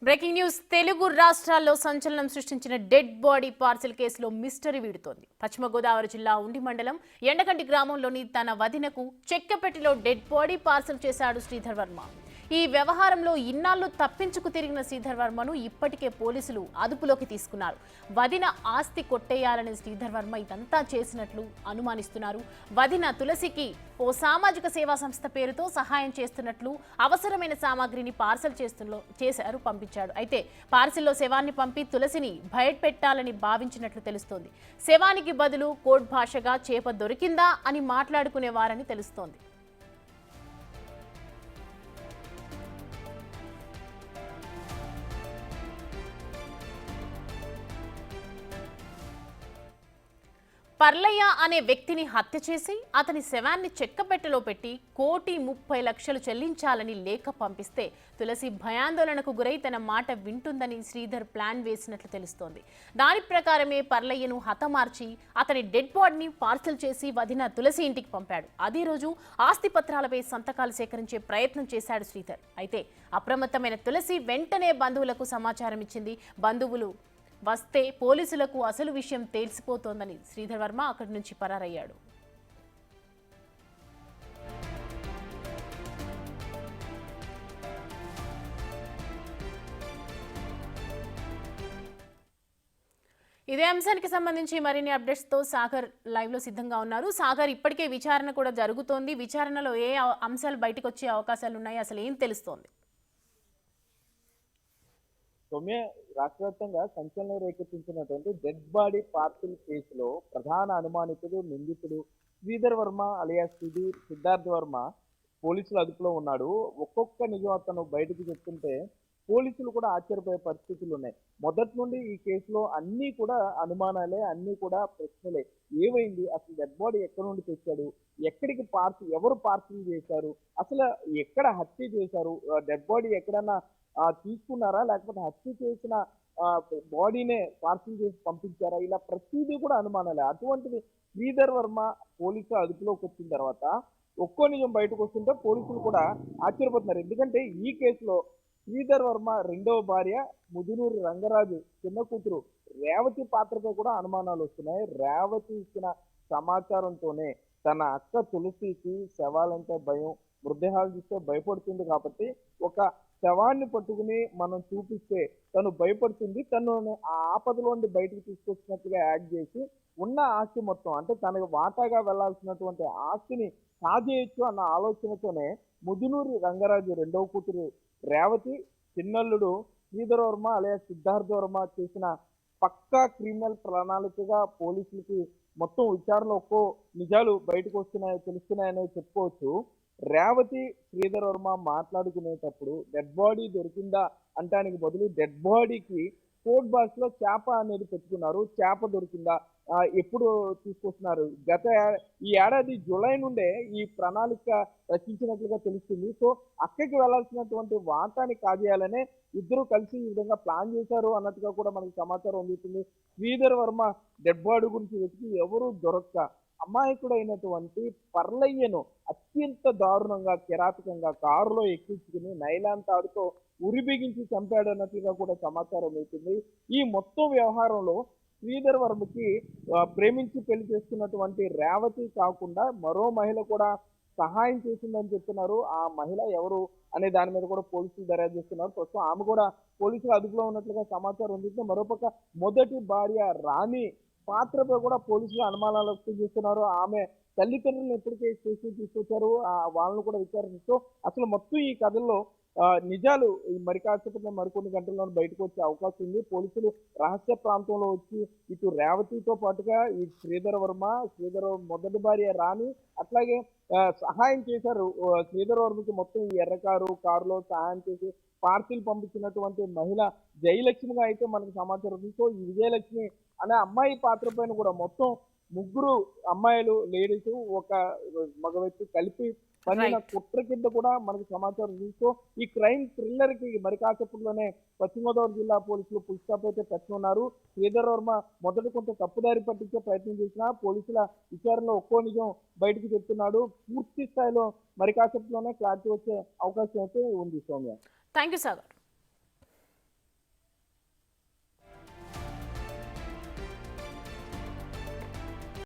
Breaking news Telugu రాష్ట్రాల్లో సంచలనం సృష్టించిన డెడ్ బాడీ పార్సెల్ కేసులో మిస్టరీ వీడుతోంది. పశ్చిమ గోదావరి జిల్లా ఉండి మండలం ఎండకంటి గ్రామంలోని తన వదినకు చెక్కపెట్టిలో డెడ్ బాడీ పార్సెల్ చేశాడు శ్రీధర్ వర్మ. ఈ వ్యవహారంలో ఇన్నాళ్లు తప్పించుకు తిరిగిన శ్రీధర్ వర్మను ఇప్పటికే పోలీసులు అదుపులోకి తీసుకున్నారు. వదిన ఆస్తి కొట్టేయాలని శ్రీధర్ వర్మ ఇదంతా చేసినట్లు అనుమానిస్తున్నారు. వదిన తులసికి ఓ సామాజిక సేవా సంస్థ పేరుతో సహాయం చేస్తున్నట్లు అవసరమైన సామాగ్రిని పార్సల్ చేశారు పంపించాడు. అయితే పార్సిల్లో శవాన్ని పంపి తులసిని బయటపెట్టాలని భావించినట్లు తెలుస్తోంది. శవానికి బదులు కోడ్ భాషగా చేప దొరికిందా అని మాట్లాడుకునేవారని తెలుస్తోంది. పర్లయ్య అనే వ్యక్తిని హత్య చేసి అతని శవాన్ని చెక్కపెట్టెలో పెట్టి 1,30,00,000 చెల్లించాలని లేఖ పంపిస్తే తులసి భయాందోళనకు గురై తన మాట వింటుందని శ్రీధర్ ప్లాన్ వేసినట్లు తెలుస్తోంది. దాని ప్రకారమే పర్లయ్యను హతమార్చి అతని డెడ్ బాడీని పార్సల్ చేసి వదిన తులసి ఇంటికి పంపాడు. అదే రోజు ఆస్తి పత్రాలపై సంతకాలు సేకరించే ప్రయత్నం చేశాడు శ్రీధర్. అయితే అప్రమత్తమైన తులసి వెంటనే బంధువులకు సమాచారం ఇచ్చింది. బంధువులు వస్తే పోలీసులకు అసలు విషయం తెలిసిపోతోందని శ్రీధర్ వర్మ అక్కడి నుంచి పరారయ్యాడు. ఇదే అంశానికి సంబంధించి మరిన్ని అప్డేట్స్ తో సాగర్ లైవ్ లో సిద్ధంగా ఉన్నారు. సాగర్, ఇప్పటికే విచారణ కూడా జరుగుతోంది. విచారణలో ఏ అంశాలు బయటకు వచ్చే అవకాశాలు ఉన్నాయి, అసలు ఏం తెలుస్తోంది? సౌమ్య, రాష్ట్ర వ్యాప్తంగా సంచలనం రేకెత్తించినటువంటి డెడ్ బాడీ పార్సిల్ కేసులో ప్రధాన అనుమానితుడు నిందితుడు శ్రీధర్ వర్మ అలియాస్ సిద్ధార్థ్ వర్మ పోలీసుల అదుపులో ఉన్నాడు. ఒక్కొక్క నిజం అతను బయటకు చెప్తుంటే పోలీసులు కూడా ఆశ్చర్యపోయే పరిస్థితులు ఉన్నాయి. మొదటి నుండి ఈ కేసులో అన్నీ కూడా అనుమానాలే, అన్నీ కూడా ప్రశ్నలే. ఏమైంది, అసలు డెడ్ బాడీ ఎక్కడి నుండి తెచ్చాడు, ఎక్కడికి ఎవరు పార్సిల్ చేశారు, అసలు ఎక్కడ హత్య చేశారు, డెడ్ బాడీ ఎక్కడన్నా తీసుకున్నారా, లేకపోతే హత్య చేసిన బాడీనే పార్సిల్ చేసి పంపించారా, ఇలా ప్రతిదీ కూడా అనుమానాలే. అటువంటిది శ్రీధర్ వర్మ పోలీసుల అదుపులోకి వచ్చిన తర్వాత ఒక్కో నిజం బయటకు వస్తుంటే పోలీసులు కూడా ఆశ్చర్యపోతున్నారు. ఎందుకంటే ఈ కేసులో శ్రీధర్ వర్మ రెండవ భార్య ముదునూరు రంగరాజు చిన్న కూతురు రేవతి పాత్రపై కూడా అనుమానాలు వస్తున్నాయి. రేవతి ఇచ్చిన సమాచారంతోనే తన అక్క తులసికి శవాలంటే భయం, మృతదేహాలు చూస్తే భయపడుతుంది. కాబట్టి ఒక శవాన్ని పట్టుకుని మనం చూపిస్తే తను భయపడుతుంది, తను ఆ ఆపదలోండి బయటకు తీసుకొచ్చినట్టుగా యాడ్ చేసి ఉన్న ఆస్తి మొత్తం, అంటే తనకు వాటాగా వెళ్లాల్సినటువంటి ఆస్తిని సాధేయచ్చు అన్న ఆలోచనతోనే ముదునూరి రంగరాజు రెండవ కూతురు రేవతి, చిన్నల్లుడు శ్రీధర్ వర్మ అలియాస్ సిద్ధార్థ వర్మ చేసిన పక్కా క్రిమినల్ ప్రణాళికగా పోలీసులకి మొత్తం విచారణలో ఒక్కో నిజాలు బయటకు తెలుస్తున్నాయని చెప్పుకోవచ్చు. రేవతి శ్రీధర్ వర్మ మాట్లాడుకునేటప్పుడు డెడ్ బాడీ దొరికిందా అంటానికి బదులు డెడ్ బాడీకి కోడ్ బాక్స్ లో చేప అనేది పెట్టుకున్నారు. చేప దొరికిందా, ఎప్పుడు తీసుకొస్తున్నారు, ఈ ఏడాది జూలై నుండే ఈ ప్రణాళిక రచించినట్లుగా తెలుస్తుంది. సో అక్కడికి వెళ్లాల్సినటువంటి వాటాన్ని కాజేయాలనే ఇద్దరు కలిసి ఈ విధంగా ప్లాన్ చేశారు అన్నట్టుగా కూడా మనకు సమాచారం అందుతుంది. శ్రీధర్ వర్మ డెడ్ బాడీ గురించి వెతికి ఎవరు దొరక్క అమాయకుడైనటువంటి పర్లయ్యను అత్యంత దారుణంగా కిరాతకంగా కారులో ఎక్కించుకుని నైలాన్ తాడుతో ఉరిబిగించి చంపాడు అన్నట్లుగా కూడా సమాచారం అవుతుంది. ఈ మొత్తం వ్యవహారంలో శ్రీధర్ వర్మకి ప్రేమించి పెళ్లి చేసుకున్నటువంటి రేవతి కాకుండా మరో మహిళ కూడా సహాయం చేసిందని చెప్తున్నారు. ఆ మహిళ ఎవరు అనే దాని మీద కూడా పోలీసులు దర్యాప్తు చేస్తున్నారు. ప్రస్తుతం ఆమె కూడా పోలీసుల అదుపులో ఉన్నట్లుగా సమాచారం ఉంది. మరోపక్క మొదటి భార్య రాణి పాత్రపై కూడా పోలీసులు అనుమానాలు వ్యక్తం చేస్తున్నారు. ఆమె తల్లిదండ్రులను ఎప్పటికే స్టేషన్ తీసుకొచ్చారు, వాళ్ళను కూడా విచారిస్తూ అసలు మొత్తం ఈ కథల్లో నిజాలు మరి కాసేపట్లో మరికొన్ని గంటల్లో బయటకు వచ్చే అవకాశం ఉంది. పోలీసులు రహస్య ప్రాంతంలో వచ్చి ఇటు రేవతితో పాటుగా ఈ శ్రీధర్ మొదటి భార్య రాణి అట్లాగే సహాయం చేశారు. శ్రీధర్ వర్మకి మొత్తం ఈ కారులో సహాయం చేసి పార్సిల్ పంపించినటువంటి మహిళ జయలక్ష్మిగా అయితే మనకు సమాచారం ఉంది. సో ఈ విజయలక్ష్మి అనే అమ్మాయి పాత్ర పైన కూడా మొత్తం ముగ్గురు అమ్మాయిలు, లేడీస్, ఒక మగ వ్యక్తి కలిపి పన్నిన కుట్ర కింద కూడా మనకు సమాచారం ఉంది. ఈ క్రైమ్ థ్రిల్లర్ కి మరి కాసేపట్లోనే పశ్చిమ గోదావరి జిల్లా పోలీసులు ఫుల్ స్టాప్ అయితే పెట్టుకున్నారు. శ్రీధర్ వర్మ మొదట కొంత తప్పుదారి పట్టించే ప్రయత్నం చేసినా పోలీసుల విచారణలో ఒక్కో నిజం బయటకు చెప్తున్నాడు. పూర్తి స్థాయిలో మరి కాసేపట్లోనే క్లారిటీ వచ్చే అవకాశం అయితే ఉంది. Soumya, thank you Sagar.